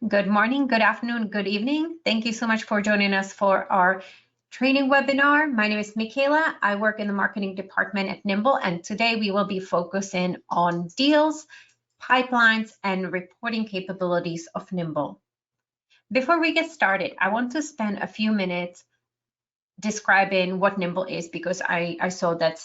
Good morning, good afternoon, good evening. Thank you so much for joining us for our training webinar. My name is Michaela. I work in the marketing department at Nimble, and today we will be focusing on deals, pipelines, and reporting capabilities of Nimble. Before we get started, I want to spend a few minutes describing what Nimble is, because I saw that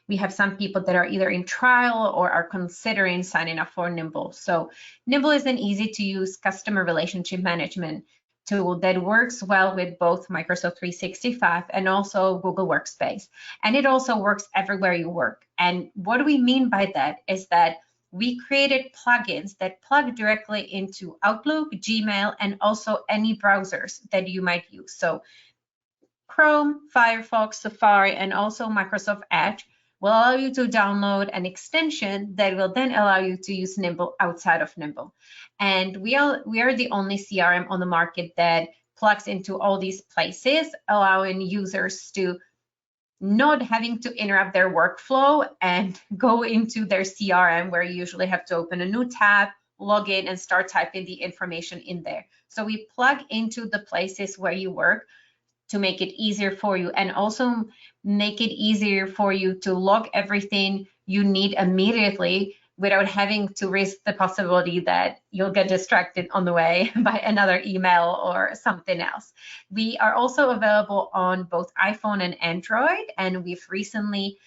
we have some people that are either in trial or are considering signing up for Nimble. So Nimble is an easy to use customer relationship management tool that works well with both Microsoft 365 and also Google Workspace. And it also works everywhere you work. And what we mean by that is that we created plugins that plug directly into Outlook, Gmail, and also any browsers that you might use. So Chrome, Firefox, Safari, and also Microsoft Edge will allow you to download an extension that will then allow you to use Nimble outside of Nimble. And we are the only CRM on the market that plugs into all these places, allowing users to not having to interrupt their workflow and go into their CRM, where you usually have to open a new tab, log in, and start typing the information in there. So we plug into the places where you work to make it easier for you, and also make it easier for you to log everything you need immediately without having to risk the possibility that you'll get distracted on the way by another email or something else. We are also available on both iPhone and Android, and we've recently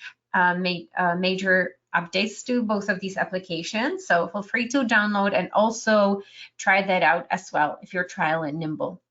made major updates to both of these applications. So feel free to download and also try that out as well if you're trialing Nimble.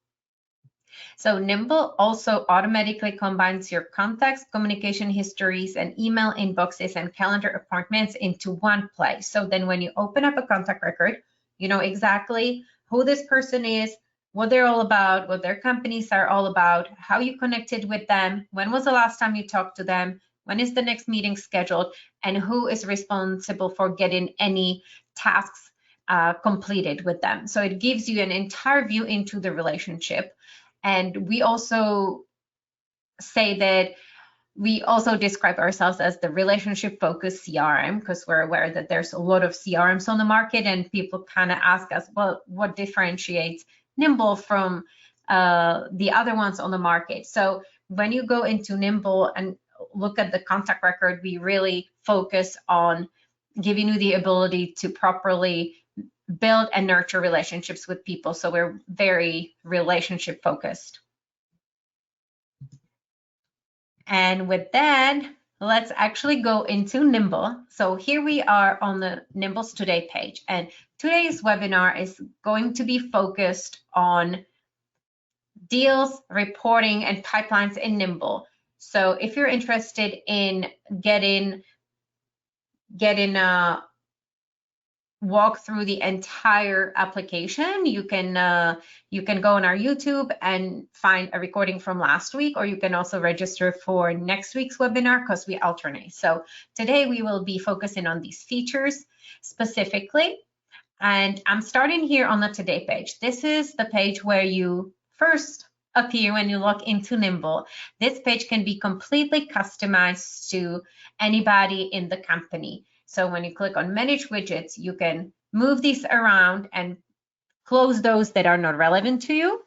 So Nimble also automatically combines your contacts, communication histories, and email inboxes and calendar appointments into one place. So then when you open up a contact record, you know exactly who this person is, what they're all about, what their companies are all about, how you connected with them, when was the last time you talked to them, when is the next meeting scheduled, and who is responsible for getting any tasks completed with them. So it gives you an entire view into the relationship. And we also say that we also describe ourselves as the relationship focused CRM, because we're aware that there's a lot of CRMs on the market, and people kind of ask us, well, what differentiates Nimble from the other ones on the market? So when you go into Nimble and look at the contact record, we really focus on giving you the ability to properly build and nurture relationships with people. So we're very relationship focused. And with that, let's actually go into Nimble. So here we are on the Nimble's Today page. And today's webinar is going to be focused on deals, reporting, and pipelines in Nimble. So if you're interested in getting a walk through the entire application, you can go on our YouTube and find a recording from last week, or you can also register for next week's webinar, because we alternate. So today we will be focusing on these features specifically, and I'm starting here on the Today page. This is the page where you first appear when you log into Nimble. This page can be completely customized to anybody in the company. So when you click on Manage Widgets, you can move these around and close those that are not relevant to you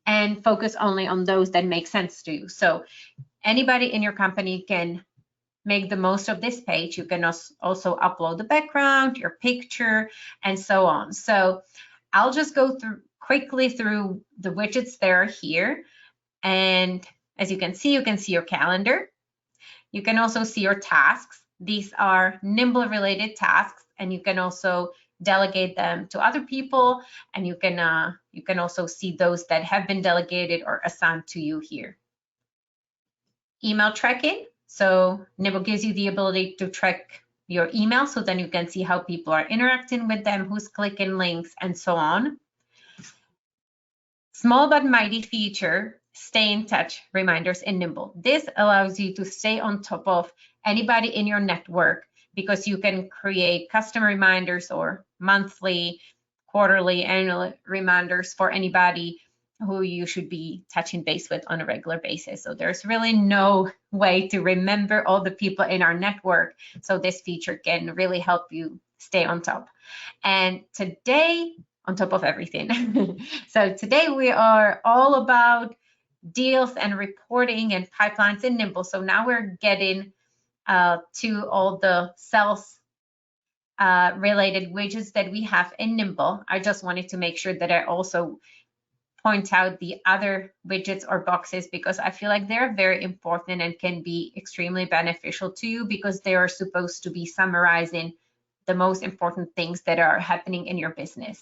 and focus only on those that make sense to you. So anybody in your company can make the most of this page. You can also upload the background, your picture, and so on. So I'll just go quickly through the widgets that are here. And as you can see your calendar. You can also see your tasks. These are Nimble related tasks, and you can also delegate them to other people, and you can also see those that have been delegated or assigned to you here. Email tracking. So Nimble gives you the ability to track your email, so then you can see how people are interacting with them, who's clicking links, and so on. Small but mighty feature, stay in touch reminders in Nimble. This allows you to stay on top of anybody in your network, because you can create custom reminders or monthly, quarterly, annual reminders for anybody who you should be touching base with on a regular basis. So there's really no way to remember all the people in our network. So this feature can really help you stay on top. And today on top of everything. So today we are all about deals and reporting and pipelines in Nimble. So now we're getting to all the sales related widgets that we have in Nimble. I just wanted to make sure that I also point out the other widgets or boxes because I feel like they're very important and can be extremely beneficial to you because they are supposed to be summarizing the most important things that are happening in your business.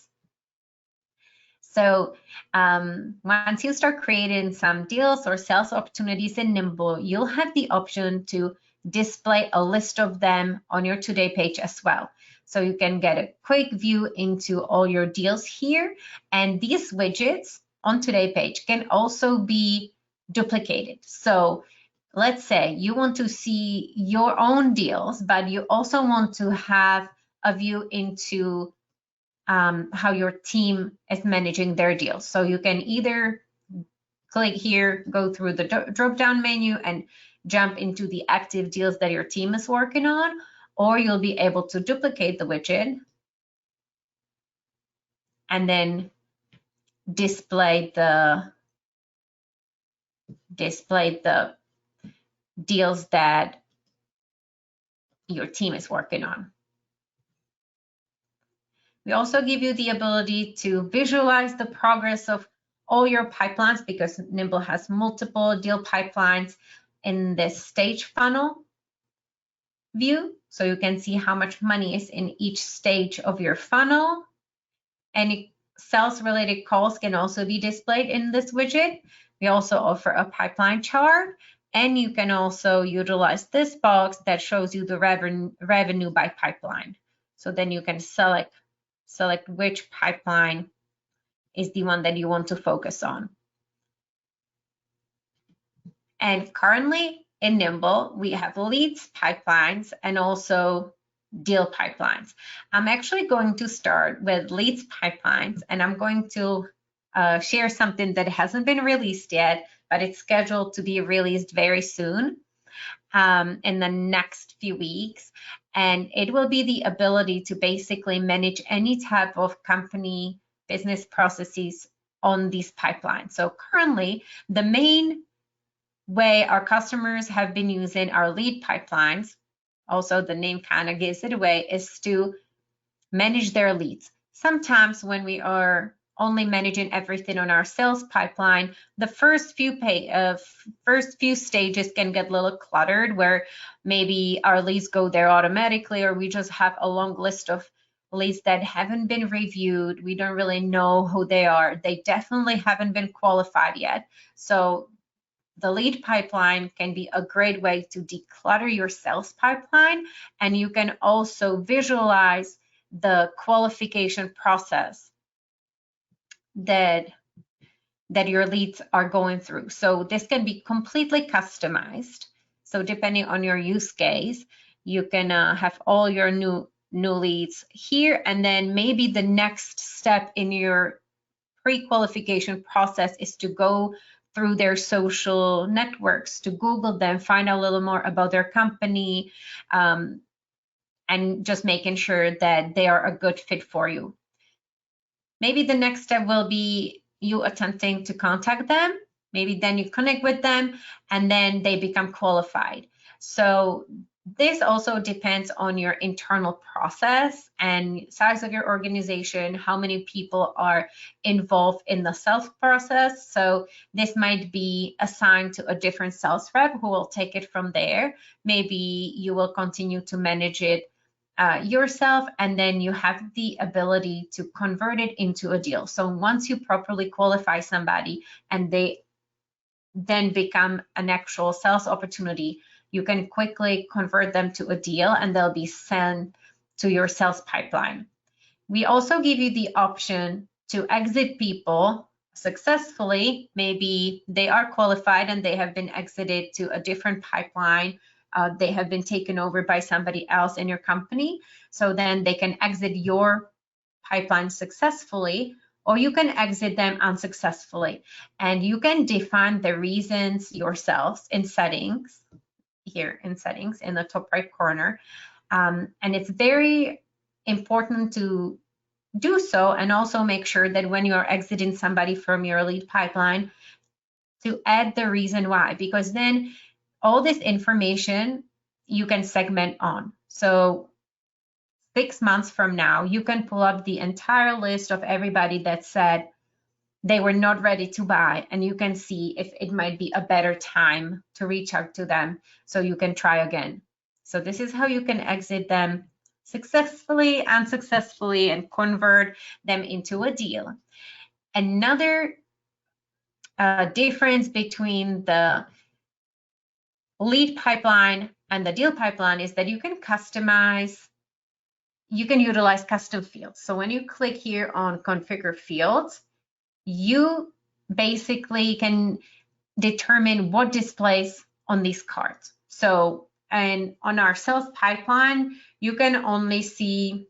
So once you start creating some deals or sales opportunities in Nimble, you'll have the option to display a list of them on your Today page as well. So you can get a quick view into all your deals here. And these widgets on Today page can also be duplicated. So let's say you want to see your own deals, but you also want to have a view into how your team is managing their deals. So you can either click here, go through the drop-down menu and jump into the active deals that your team is working on, or you'll be able to duplicate the widget and then display the deals that your team is working on. We also give you the ability to visualize the progress of all your pipelines because Nimble has multiple deal pipelines in this stage funnel view. So you can see how much money is in each stage of your funnel. Any sales related calls can also be displayed in this widget. We also offer a pipeline chart, and you can also utilize this box that shows you the revenue by pipeline. So then you can select which pipeline is the one that you want to focus on. And currently in Nimble, we have leads pipelines and also deal pipelines. I'm actually going to start with leads pipelines, and I'm going to share something that hasn't been released yet, but it's scheduled to be released very soon in the next few weeks. And it will be the ability to basically manage any type of company business processes on these pipelines. So currently, the main way our customers have been using our lead pipelines, also the name kind of gives it away, is to manage their leads. Sometimes when we are only managing everything on our sales pipeline, the first few stages can get a little cluttered where maybe our leads go there automatically, or we just have a long list of leads that haven't been reviewed. We don't really know who they are. They definitely haven't been qualified yet. So the lead pipeline can be a great way to declutter your sales pipeline, and you can also visualize the qualification process that your leads are going through. So this can be completely customized. So depending on your use case, you can have all your new leads here, and then maybe the next step in your pre-qualification process is to go through their social networks, to Google them, find out a little more about their company, and just making sure that they are a good fit for you. Maybe the next step will be you attempting to contact them. Maybe then you connect with them and then they become qualified. So this also depends on your internal process and size of your organization, how many people are involved in the sales process. So this might be assigned to a different sales rep who will take it from there. Maybe you will continue to manage it yourself, and then you have the ability to convert it into a deal. So once you properly qualify somebody and they then become an actual sales opportunity, you can quickly convert them to a deal and they'll be sent to your sales pipeline. We also give you the option to exit people successfully. Maybe they are qualified and they have been exited to a different pipeline. They have been taken over by somebody else in your company. So then they can exit your pipeline successfully, or you can exit them unsuccessfully. And you can define the reasons yourselves in settings, here in settings in the top right corner. And it's very important to do so, and also make sure that when you're exiting somebody from your lead pipeline, to add the reason why, because then all this information you can segment on. So 6 months from now, you can pull up the entire list of everybody that said they were not ready to buy, and you can see if it might be a better time to reach out to them so you can try again. So this is how you can exit them successfully, unsuccessfully, and convert them into a deal. Another difference between the lead pipeline and the deal pipeline is that you can customize, you can utilize custom fields. So when you click here on configure fields, you basically can determine what displays on these cards. So, and on our sales pipeline, you can only see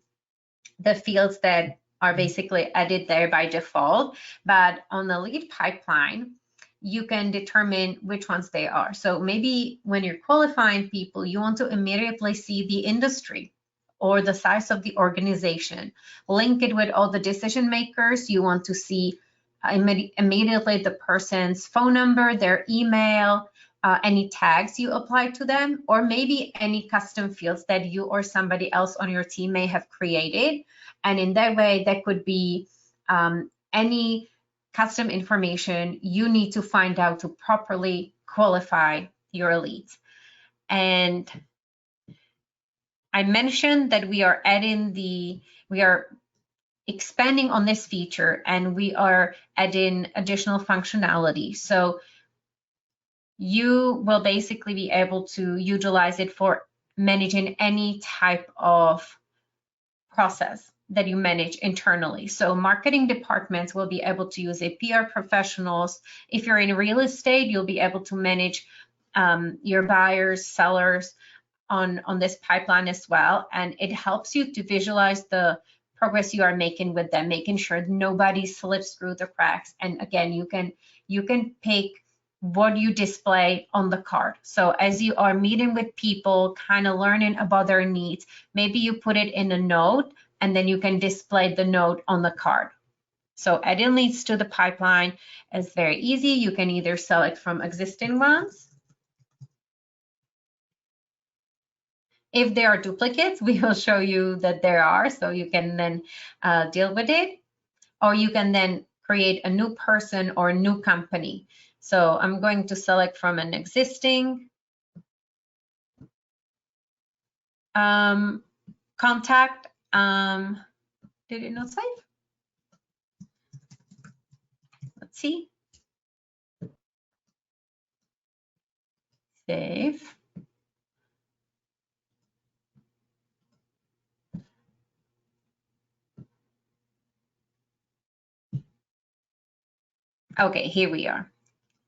the fields that are basically added there by default, but on the lead pipeline, you can determine which ones they are. So maybe when you're qualifying people, you want to immediately see the industry or the size of the organization, link it with all the decision makers. You want to see immediately the person's phone number, their email, any tags you apply to them, or maybe any custom fields that you or somebody else on your team may have created. And in that way, that could be any custom information you need to find out to properly qualify your leads. And I mentioned that we are expanding on this feature, and we are adding additional functionality. So you will basically be able to utilize it for managing any type of process that you manage internally. So marketing departments will be able to use it, PR professionals. If you're in real estate, you'll be able to manage your buyers, sellers on this pipeline as well. And it helps you to visualize the progress you are making with them, making sure nobody slips through the cracks. And again, you can pick what you display on the card. So as you are meeting with people, kind of learning about their needs, maybe you put it in a note, and then you can display the note on the card. So adding leads to the pipeline is very easy. You can either select from existing ones. If there are duplicates, we will show you that there are, so you can then deal with it. Or you can then create a new person or a new company. So I'm going to select from an existing contact. Did it not save? Let's see. Save. Okay, here we are.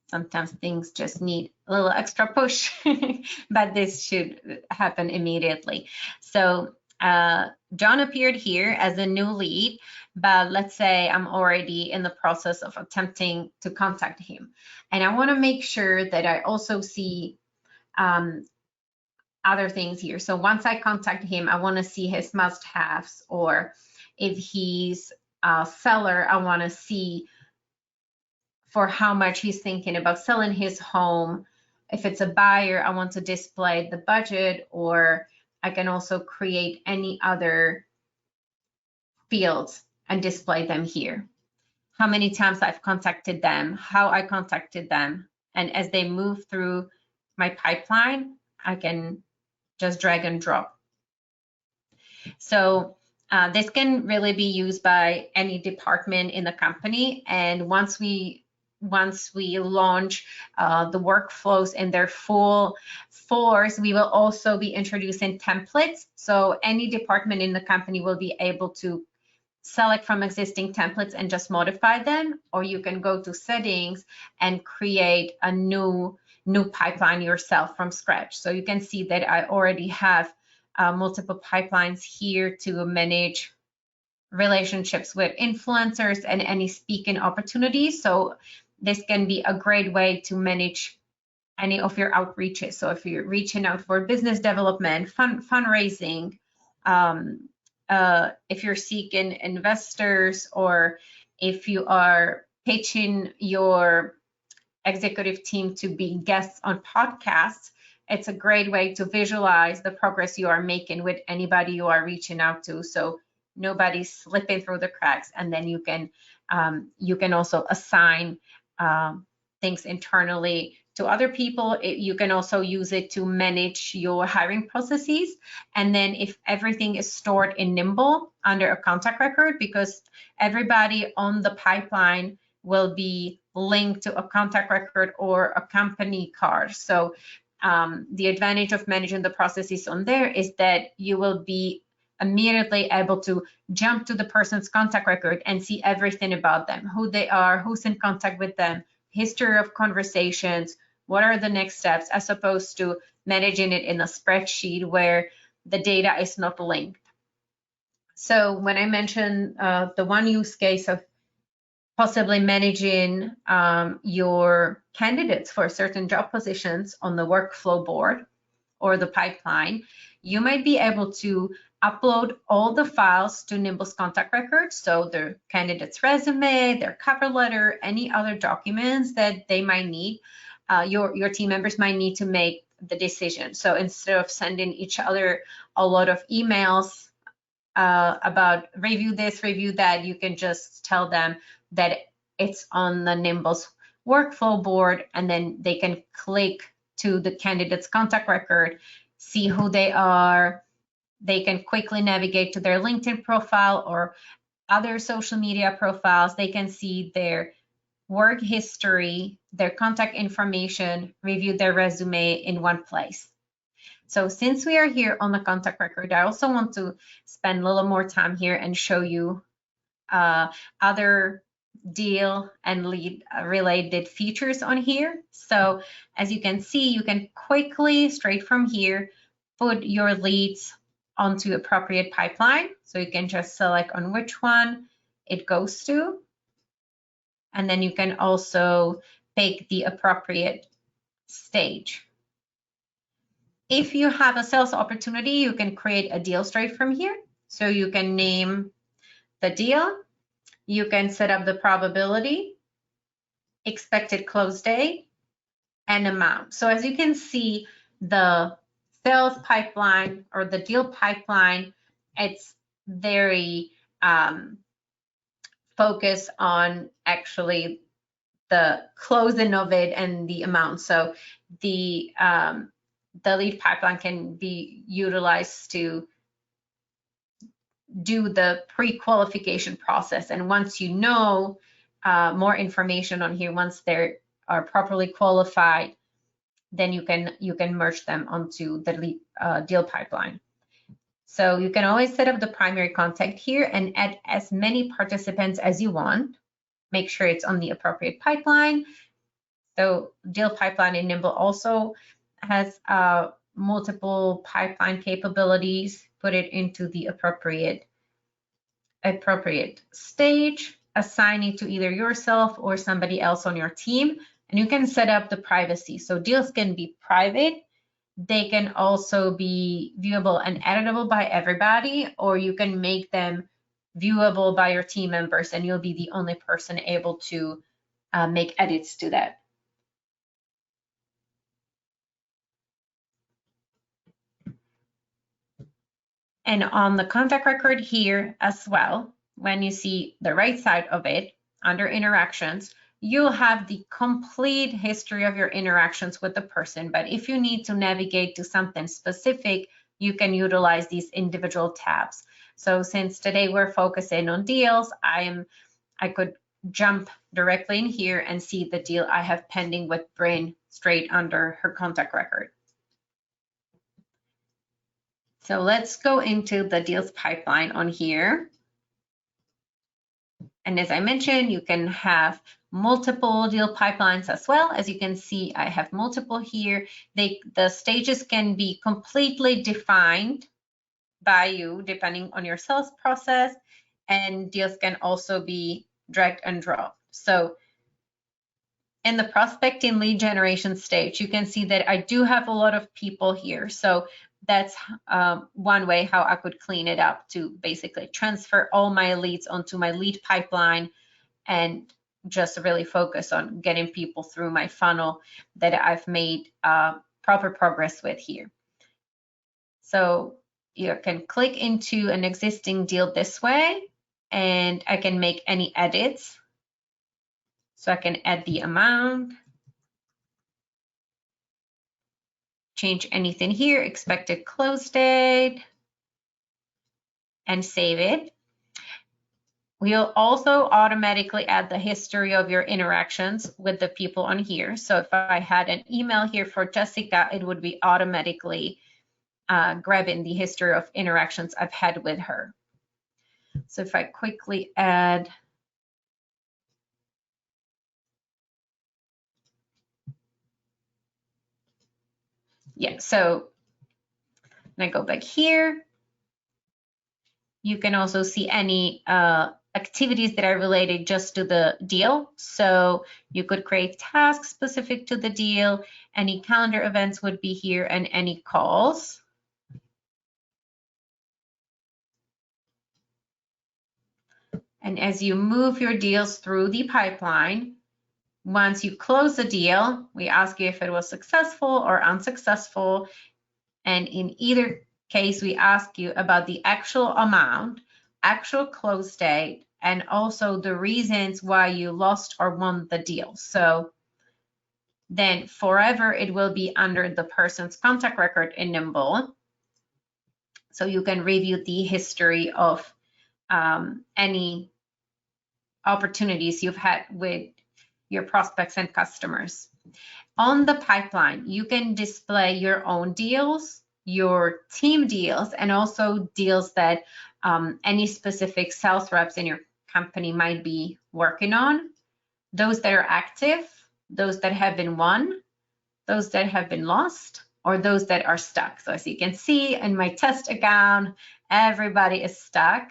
Sometimes things just need a little extra push, but this should happen immediately. So John appeared here as a new lead, but let's say I'm already in the process of attempting to contact him. And I want to make sure that I also see other things here. So once I contact him, I want to see his must-haves, or if he's a seller, I want to see for how much he's thinking about selling his home. If it's a buyer, I want to display the budget, or I can also create any other fields and display them here. How many times I've contacted them, how I contacted them, and as they move through my pipeline, I can just drag and drop. So this can really be used by any department in the company. And once we launch the workflows in their full force, we will also be introducing templates. So any department in the company will be able to select from existing templates and just modify them, or you can go to settings and create a new pipeline yourself from scratch. So you can see that I already have multiple pipelines here to manage relationships with influencers and any speaking opportunities. So this can be a great way to manage any of your outreaches. So if you're reaching out for business development, fundraising, if you're seeking investors, or if you are pitching your executive team to be guests on podcasts, it's a great way to visualize the progress you are making with anybody you are reaching out to, so nobody's slipping through the cracks. And then you can also assign things internally to other people. You can also use it to manage your hiring processes. And then if everything is stored in Nimble under a contact record, because everybody on the pipeline will be linked to a contact record or a company card. So the advantage of managing the processes on there is that you will be immediately able to jump to the person's contact record and see everything about them, who they are, who's in contact with them, history of conversations, what are the next steps, as opposed to managing it in a spreadsheet where the data is not linked. So when I mentioned the one use case of possibly managing your candidates for certain job positions on the workflow board or the pipeline, you might be able to upload all the files to Nimble's contact record. So their candidate's resume, their cover letter, any other documents that they might need, your team members might need to make the decision. So instead of sending each other a lot of emails about review this, review that, you can just tell them that it's on the Nimble's workflow board, and then they can click to the candidate's contact record, see who they are. They can quickly navigate to their LinkedIn profile or other social media profiles. They can see their work history, their contact information, review their resume in one place. So since we are here on the contact record, I also want to spend a little more time here and show you other deal and lead related features on here. So as you can see, you can quickly, straight from here, put your leads onto appropriate pipeline. So you can just select on which one it goes to. And then you can also pick the appropriate stage. If you have a sales opportunity, you can create a deal straight from here. So you can name the deal. You can set up the probability, expected close date, and amount. So as you can see, the sales pipeline or the deal pipeline, it's very focused on actually the closing of it and the amount. So the lead pipeline can be utilized to do the pre-qualification process. And once you know more information on here, once they are properly qualified, then you can merge them onto the lead, deal pipeline. So you can always set up the primary contact here and add as many participants as you want. Make sure it's on the appropriate pipeline. So deal pipeline in Nimble also has multiple pipeline capabilities. Put it into the appropriate stage, assign it to either yourself or somebody else on your team, and you can set up the privacy. So deals can be private. They can also be viewable and editable by everybody, or you can make them viewable by your team members and you'll be the only person able to make edits to that. And on the contact record here as well, when you see the right side of it, under interactions, you'll have the complete history of your interactions with the person. But if you need to navigate to something specific, you can utilize these individual tabs. So since today we're focusing on deals, I could jump directly in here and see the deal I have pending with Bryn straight under her contact record. So let's go into the deals pipeline on here. And as I mentioned, you can have multiple deal pipelines as well. As you can see, I have multiple here. The stages can be completely defined by you depending on your sales process, and deals can also be drag and drop. So in the prospecting lead generation stage, you can see that I do have a lot of people here. So that's one way how I could clean it up, to basically transfer all my leads onto my lead pipeline and just really focus on getting people through my funnel that I've made proper progress with here. So you can click into an existing deal this way, and I can make any edits. So I can add the amount, change anything here, expected close date, and save it. We'll also automatically add the history of your interactions with the people on here. So if I had an email here for Jessica, it would be automatically grabbing the history of interactions I've had with her. So if I quickly add, yeah, so when I go back here, you can also see any activities that are related just to the deal. So you could create tasks specific to the deal, any calendar events would be here, and any calls. And as you move your deals through the pipeline, once you close the deal, we ask you if it was successful or unsuccessful. And in either case, we ask you about the actual amount, actual close date, and also the reasons why you lost or won the deal. So then forever, it will be under the person's contact record in Nimble. So you can review the history of any opportunities you've had with your prospects and customers. On the pipeline, you can display your own deals, your team deals, and also deals that any specific sales reps in your company might be working on, those that are active, those that have been won, those that have been lost, or those that are stuck. So as you can see in my test account, everybody is stuck.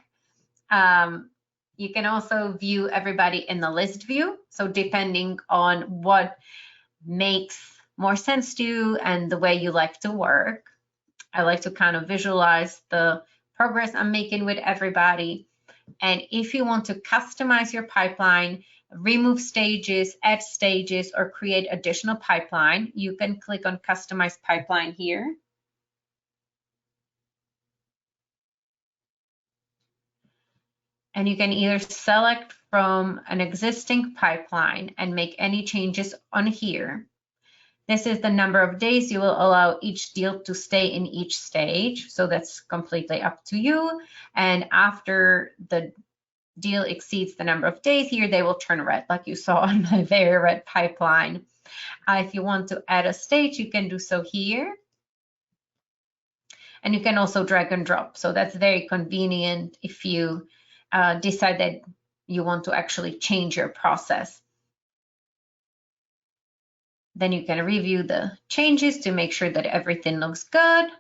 You can also view everybody in the list view. So depending on what makes more sense to you and the way you like to work, I like to kind of visualize the progress I'm making with everybody. And if you want to customize your pipeline, remove stages, add stages, or create additional pipeline, you can click on Customize Pipeline here. And you can either select from an existing pipeline and make any changes on here. This is the number of days you will allow each deal to stay in each stage. So that's completely up to you. And after the deal exceeds the number of days here, they will turn red, like you saw on my very red pipeline. If you want to add a stage, you can do so here. And you can also drag and drop. So that's very convenient if you decide that you want to actually change your process. Then you can review the changes to make sure that everything looks good.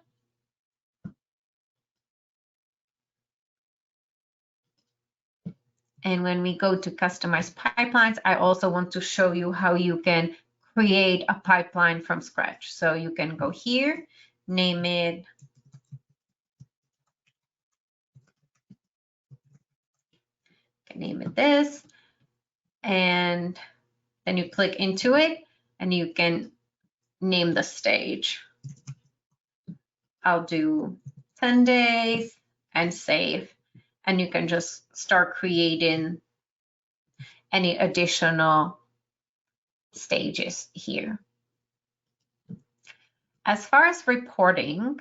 And when we go to customize pipelines, I also want to show you how you can create a pipeline from scratch. So you can go here, name it this, and then you click into it and you can name the stage. I'll do 10 days and save, and you can just start creating any additional stages here. As far as reporting,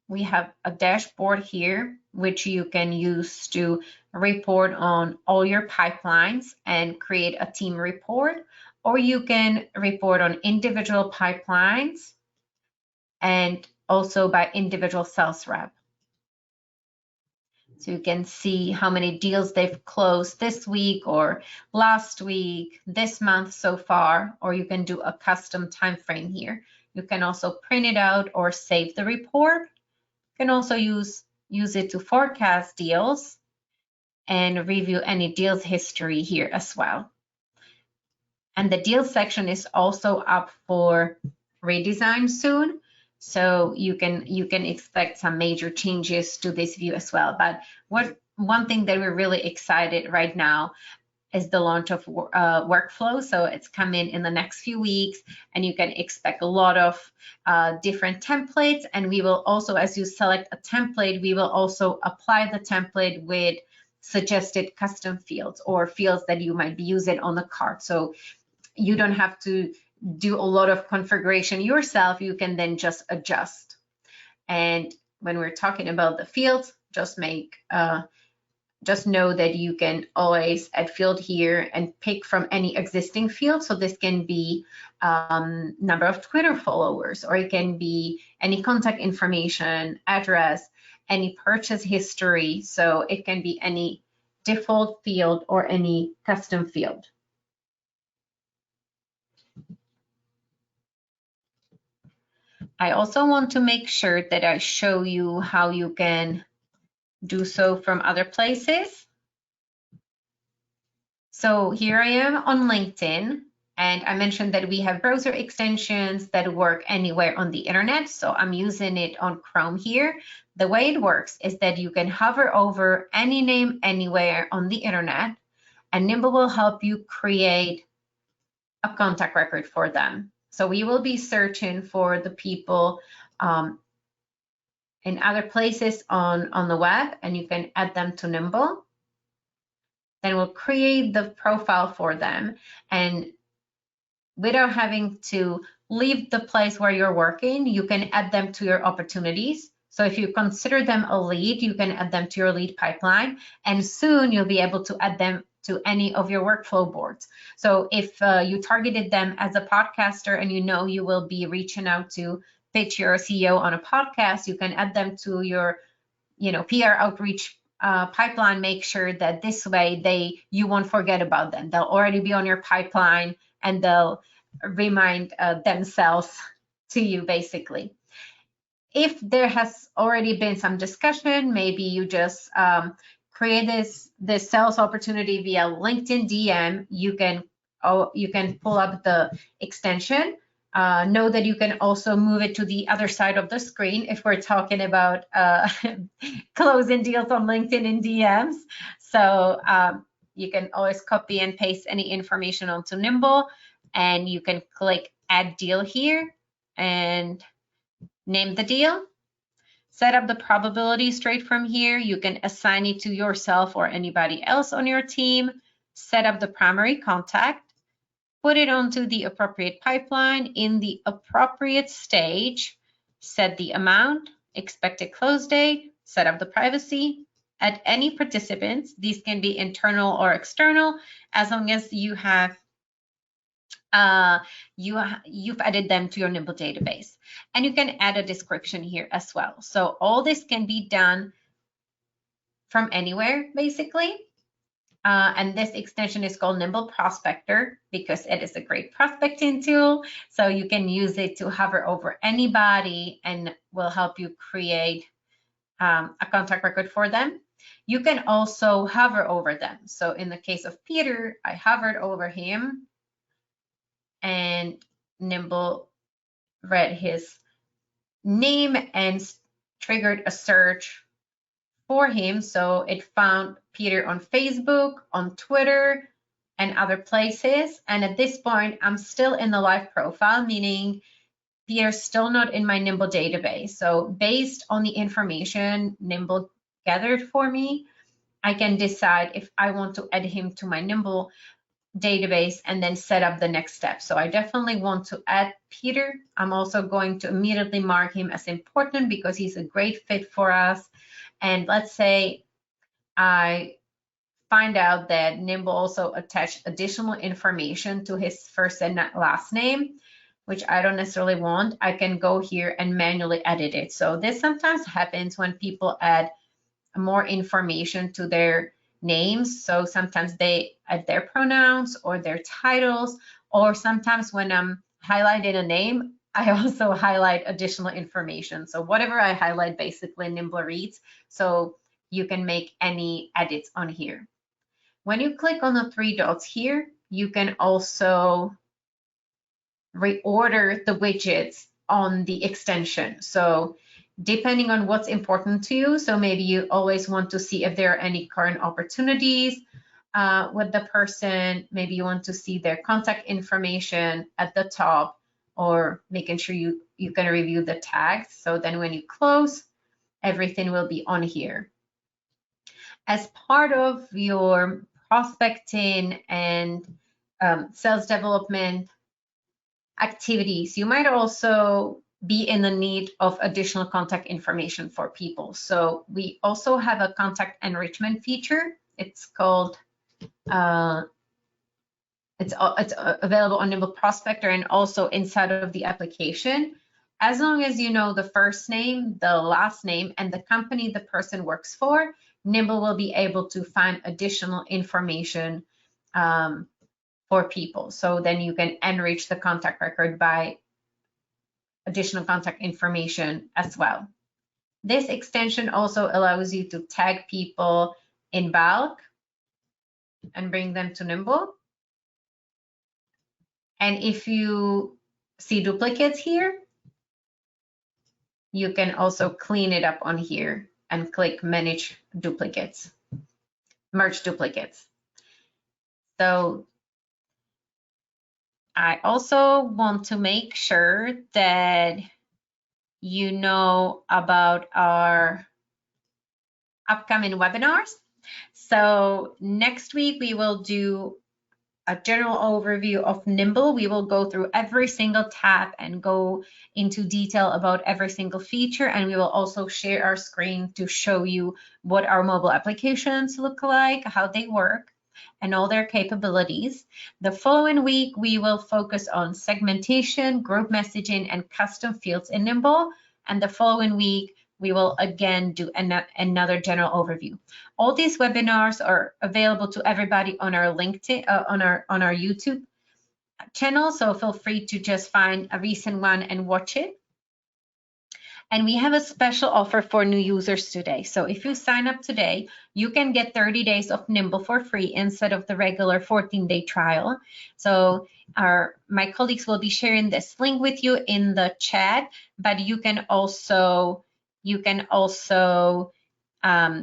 we have a dashboard here, which you can use to report on all your pipelines and create a team report, or you can report on individual pipelines and also by individual sales rep. So you can see how many deals they've closed this week or last week, this month so far, or you can do a custom time frame here. You can also print it out or save the report. You can also use it to forecast deals and review any deals history here as well. And the deals section is also up for redesign soon. So you can expect some major changes to this view as well. But one thing that we're really excited right now is the launch of workflow. So it's coming in the next few weeks, and you can expect a lot of different templates. And we will also, as you select a template, we will also apply the template with suggested custom fields or fields that you might be using on the cart. So you don't have to do a lot of configuration yourself. You can then just adjust. And when we're talking about the fields, just know that you can always add field here and pick from any existing field. So this can be number of Twitter followers, or it can be any contact information, address, any purchase history. So it can be any default field or any custom field. I also want to make sure that I show you how you can do so from other places. So here I am on LinkedIn, and I mentioned that we have browser extensions that work anywhere on the internet. So I'm using it on Chrome here. The way it works is that you can hover over any name anywhere on the internet, and Nimble will help you create a contact record for them. So we will be searching for the people in other places on the web, and you can add them to Nimble. Then we'll create the profile for them, and without having to leave the place where you're working, you can add them to your opportunities. So if you consider them a lead, you can add them to your lead pipeline, and soon you'll be able to add them to any of your workflow boards. So if you targeted them as a podcaster and you know you will be reaching out to pitch your CEO on a podcast, you can add them to your PR outreach pipeline. Make sure that this way you won't forget about them. They'll already be on your pipeline, and they'll remind themselves to you, basically. If there has already been some discussion, maybe you just create this sales opportunity via LinkedIn DM, you can pull up the extension. Know that you can also move it to the other side of the screen if we're talking about closing deals on LinkedIn in DMs. So you can always copy and paste any information onto Nimble, and you can click Add Deal here and name the deal. Set up the probability straight from here. You can assign it to yourself or anybody else on your team. Set up the primary contact. Put it onto the appropriate pipeline in the appropriate stage. Set the amount, expected close date, set up the privacy. Add any participants. These can be internal or external, as long as you have you've added them to your Nimble database. And you can add a description here as well. So all this can be done from anywhere, basically. And this extension is called Nimble Prospector because it is a great prospecting tool. So you can use it to hover over anybody and will help you create a contact record for them. You can also hover over them. So in the case of Peter, I hovered over him, and Nimble read his name and triggered a search for him. So it found Peter on Facebook, on Twitter, and other places. And at this point, I'm still in the live profile, meaning Peter's still not in my Nimble database. So based on the information Nimble gathered for me, I can decide if I want to add him to my Nimble database and then set up the next step. So I definitely want to add Peter. I'm also going to immediately mark him as important because he's a great fit for us. And let's say I find out that Nimble also attached additional information to his first and last name, which I don't necessarily want. I can go here and manually edit it. So this sometimes happens when people add more information to their names. So sometimes they add their pronouns or their titles, or sometimes when I'm highlighting a name, I also highlight additional information. So whatever I highlight, basically Nimble reads. So you can make any edits on here. When you click on the three dots here, you can also reorder the widgets on the extension. So depending on what's important to you, so maybe you always want to see if there are any current opportunities with the person, maybe you want to see their contact information at the top, or making sure you can review the tags. So then when you close, everything will be on here. As part of your prospecting and sales development activities, you might also be in the need of additional contact information for people. So we also have a contact enrichment feature. It's called, it's available on Nimble Prospector and also inside of the application. As long as you know the first name, the last name, and the company the person works for, Nimble will be able to find additional information for people. So then you can enrich the contact record by additional contact information as well. This extension also allows you to tag people in bulk and bring them to Nimble. And if you see duplicates here, you can also clean it up on here and click Manage Duplicates, Merge Duplicates. So I also want to make sure that you know about our upcoming webinars. So next week we will do a general overview of Nimble. We will go through every single tab and go into detail about every single feature, and we will also share our screen to show you what our mobile applications look like, how they work, and all their capabilities. The following week, we will focus on segmentation, group messaging, and custom fields in Nimble. And the following week, we will again do another general overview. All these webinars are available to everybody on our LinkedIn, on our YouTube channel. So feel free to just find a recent one and watch it. And we have a special offer for new users today. So if you sign up today, you can get 30 days of Nimble for free instead of the regular 14-day trial. So my colleagues will be sharing this link with you in the chat, but you can also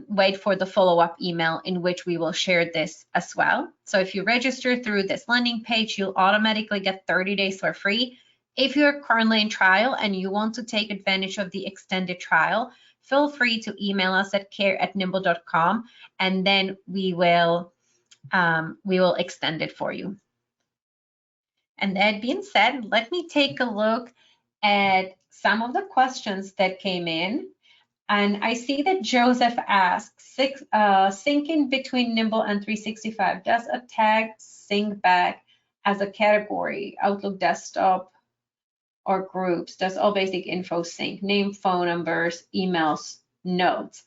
wait for the follow-up email in which we will share this as well. So if you register through this landing page, you'll automatically get 30 days for free. If you're currently in trial and you want to take advantage of the extended trial, feel free to email us at care@nimble.com, and then we will extend it for you. And that being said, let me take a look at some of the questions that came in. And I see that Joseph asks, syncing between Nimble and 365, does a tag sync back as a category, Outlook desktop or groups? Does all basic info sync, name, phone numbers, emails, notes?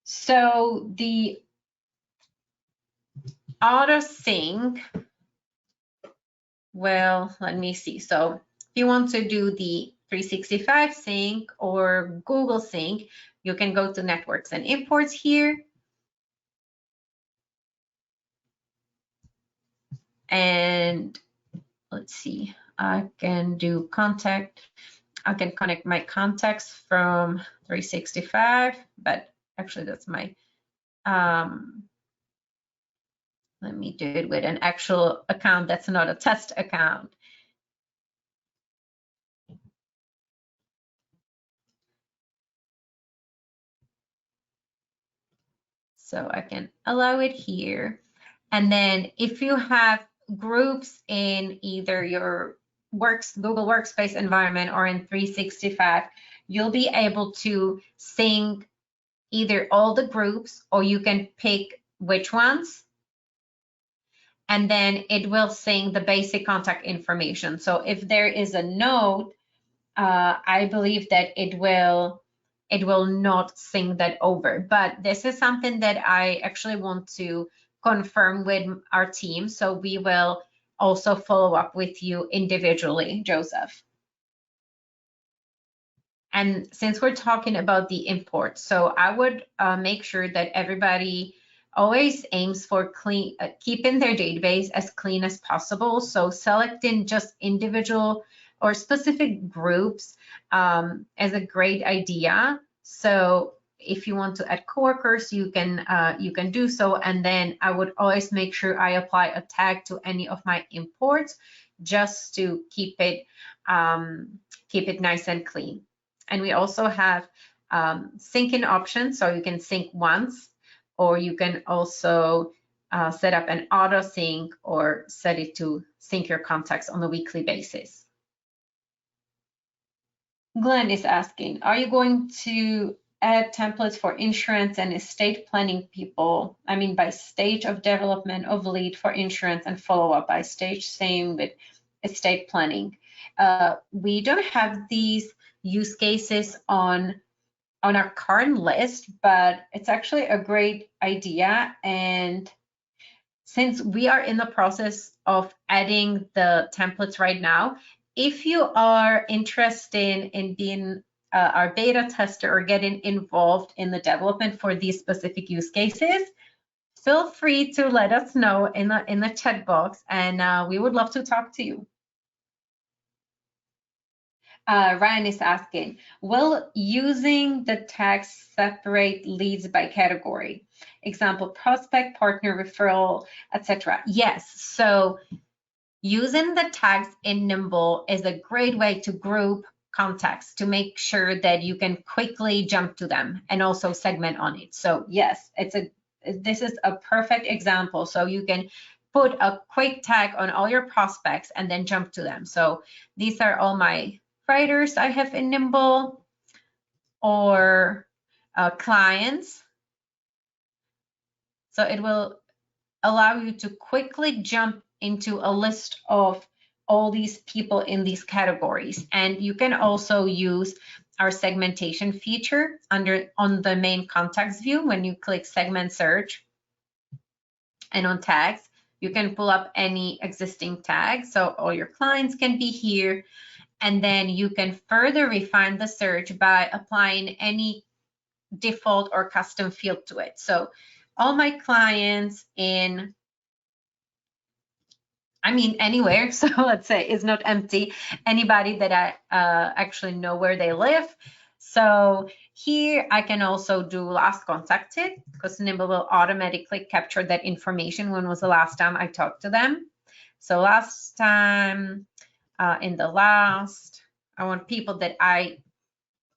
So the auto sync, well, let me see. So if you want to do the 365 sync or Google sync, you can go to networks and imports here. And let's see, I can do contact. I can connect my contacts from 365, but actually that's my, let me do it with an actual account that's not a test account. So I can allow it here. And then if you have groups in either your Google Workspace environment or in 365, you'll be able to sync either all the groups, or you can pick which ones. And then it will sync the basic contact information. So if there is a note, I believe that it will not sync that over. But this is something that I actually want to confirm with our team. So we will also follow up with you individually, Joseph. And since we're talking about the import, so I would make sure that everybody always aims for keeping their database as clean as possible. So selecting just individual or specific groups is a great idea. So if you want to add coworkers, you can do so. And then I would always make sure I apply a tag to any of my imports just to keep it nice and clean. And we also have syncing options, so you can sync once, or you can also set up an auto sync or set it to sync your contacts on a weekly basis. Glenn is asking, are you going to add templates for insurance and estate planning people? I mean, by stage of development of lead for insurance and follow-up by stage, same with estate planning. We don't have these use cases on our current list, but it's actually a great idea. And since we are in the process of adding the templates right now, if you are interested in being our beta tester or getting involved in the development for these specific use cases, feel free to let us know in the chat box, and we would love to talk to you. Ryan is asking, will using the tags separate leads by category? Example, prospect, partner, referral, etc. Yes, so using the tags in Nimble is a great way to group contacts to make sure that you can quickly jump to them and also segment on it. So yes, this is a perfect example. So you can put a quick tag on all your prospects and then jump to them. So these are all my writers I have in Nimble, or clients. So it will allow you to quickly jump into a list of all these people in these categories. And you can also use our segmentation feature on the main contacts view. When you click segment search and on tags, you can pull up any existing tags. So all your clients can be here. And then you can further refine the search by applying any default or custom field to it. So all my clients in, anywhere, so let's say it's not empty, anybody that I actually know where they live. So here I can also do last contacted, because Nimble will automatically capture that information. When was the last time I talked to them? So last time, in the last, I want people that I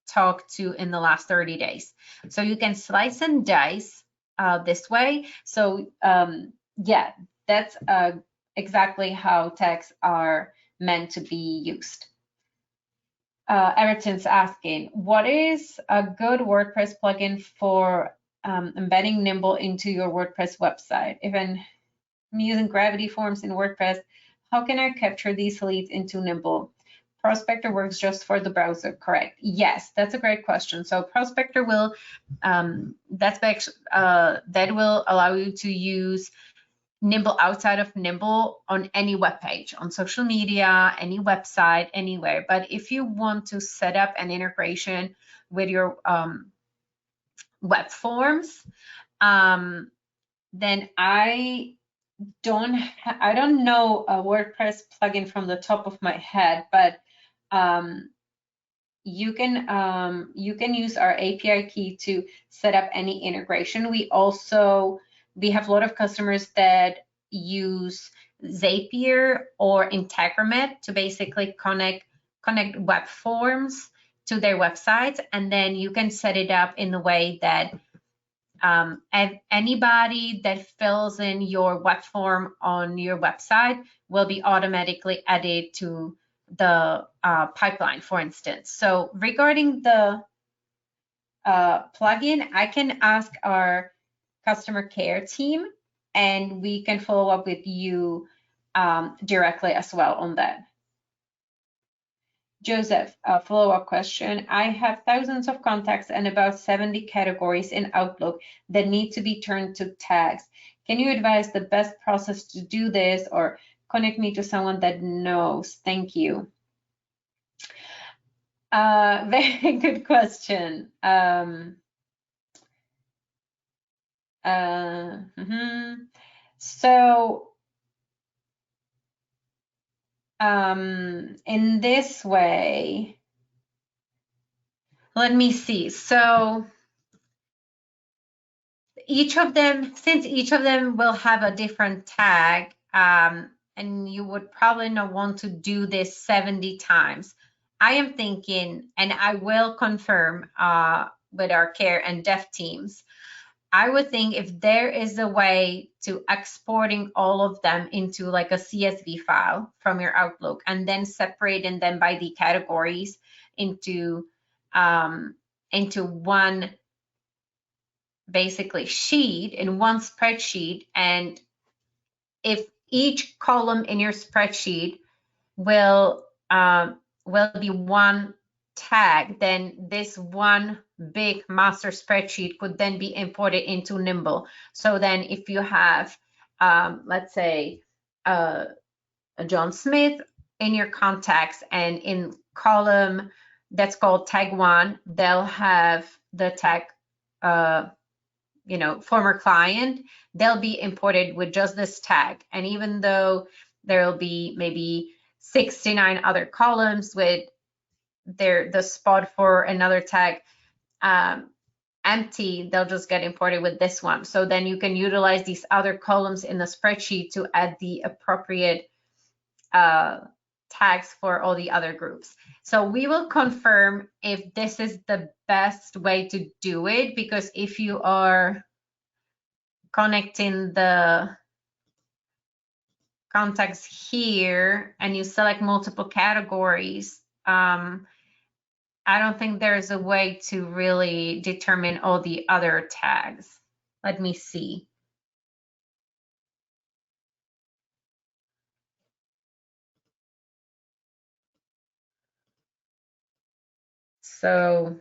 talked to in the last 30 days. So you can slice and dice this way. So yeah, that's exactly how tags are meant to be used. Everton's asking, what is a good WordPress plugin for embedding Nimble into your WordPress website? If I'm using Gravity Forms in WordPress, how can I capture these leads into Nimble? Prospector works just for the browser, correct? Yes, that's a great question. So Prospector will, that will allow you to use Nimble outside of Nimble on any web page, on social media, any website, anywhere. But if you want to set up an integration with your web forms, then I don't know a WordPress plugin from the top of my head, but you can use our API key to set up any integration. We have a lot of customers that use Zapier or Integromat to basically connect web forms to their websites, and then you can set it up in the way that anybody that fills in your web form on your website will be automatically added to the pipeline, for instance. So regarding the plugin, I can ask our customer care team, and we can follow up with you directly as well on that. Joseph, a follow-up question. I have thousands of contacts and about 70 categories in Outlook that need to be turned to tags. Can you advise the best process to do this, or connect me to someone that knows? Thank you. Very good question. So in this way, let me see. So each of them, since each of them will have a different tag, and you would probably not want to do this 70 times. I am thinking, and I will confirm with our care and dev teams, I would think if there is a way to exporting all of them into like a CSV file from your Outlook and then separating them by the categories into one basically sheet in one spreadsheet, and if each column in your spreadsheet will be one tag, then this one big master spreadsheet could then be imported into Nimble. So then if you have, let's say, a John Smith in your contacts, and in column that's called tag 1, they'll have the tag, former client, they'll be imported with just this tag. And even though there'll be maybe 69 other columns with the spot for another tag empty, they'll just get imported with this one. So then you can utilize these other columns in the spreadsheet to add the appropriate tags for all the other groups. So we will confirm if this is the best way to do it, because if you are connecting the contacts here and you select multiple categories, I don't think there's a way to really determine all the other tags. Let me see. So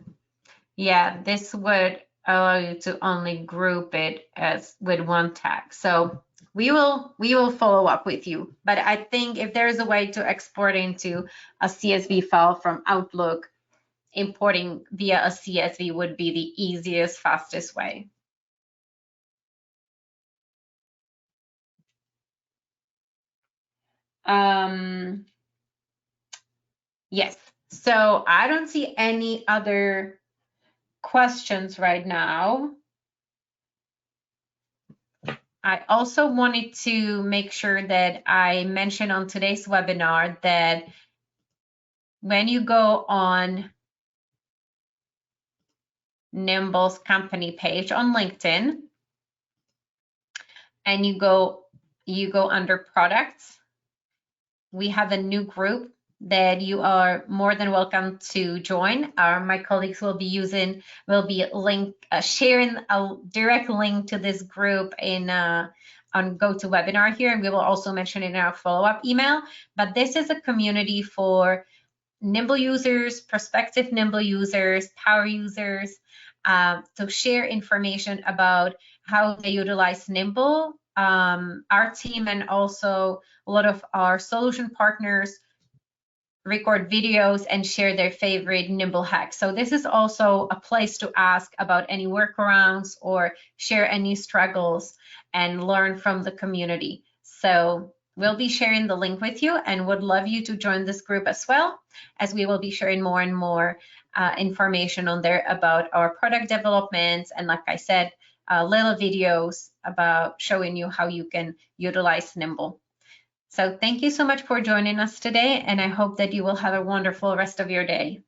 yeah, this would allow you to only group it as with one tag. So we will follow up with you. But I think if there is a way to export into a CSV file from Outlook, importing via a CSV would be the easiest, fastest way. Yes, so I don't see any other questions right now. I also wanted to make sure that I mentioned on today's webinar that when you go on Nimble's company page on LinkedIn and you go under products, we have a new group that you are more than welcome to join. My colleagues will be sharing a direct link to this group on GoToWebinar here, and we will also mention it in our follow-up email. But this is a community for Nimble users, prospective Nimble users, power users, to share information about how they utilize Nimble. Our team and also a lot of our solution partners record videos and share their favorite Nimble hacks. So this is also a place to ask about any workarounds or share any struggles and learn from the community. So we'll be sharing the link with you and would love you to join this group as well, as we will be sharing more and more information on there about our product developments. And like I said, little videos about showing you how you can utilize Nimble. So thank you so much for joining us today, and I hope that you will have a wonderful rest of your day.